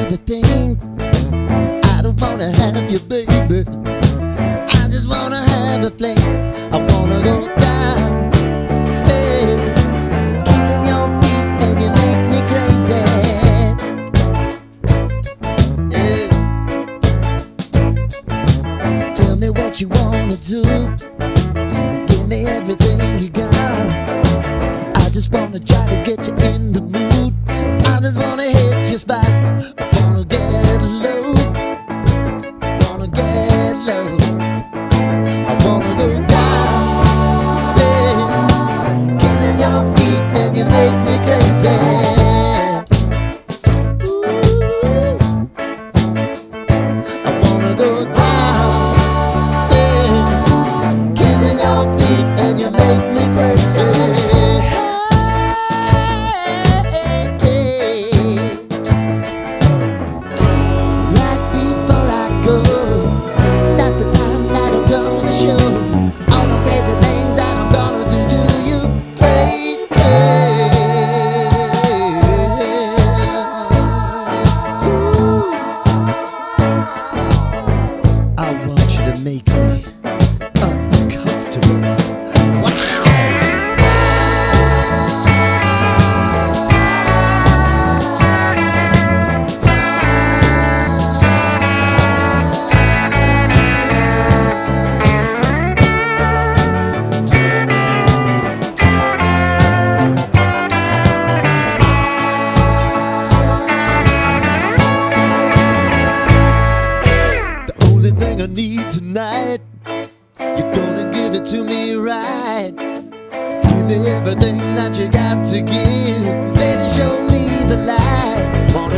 here's the thing, I don't wanna have you, baby. I just wanna have a fling. I wanna go down, stay, kissing your feet, and you make me crazy. Yeah. Tell me what you wanna do. Give me everything you got. I just wanna try to get you in the mood. I just wanna hit your spot. I wanna get low. Wanna get low. I wanna go down, stay, kissing your feet, and you make me crazy. I wanna go down, stay, kissing your feet, and you make me crazy. Right before I go, that's the time that I'm gonna show all the crazy things that I'm gonna do to you, baby. Ooh. I want you to make me uncomfortable. Wow. The only thing I need tonight, you're gonna give it to me right. Give me everything that you got to give.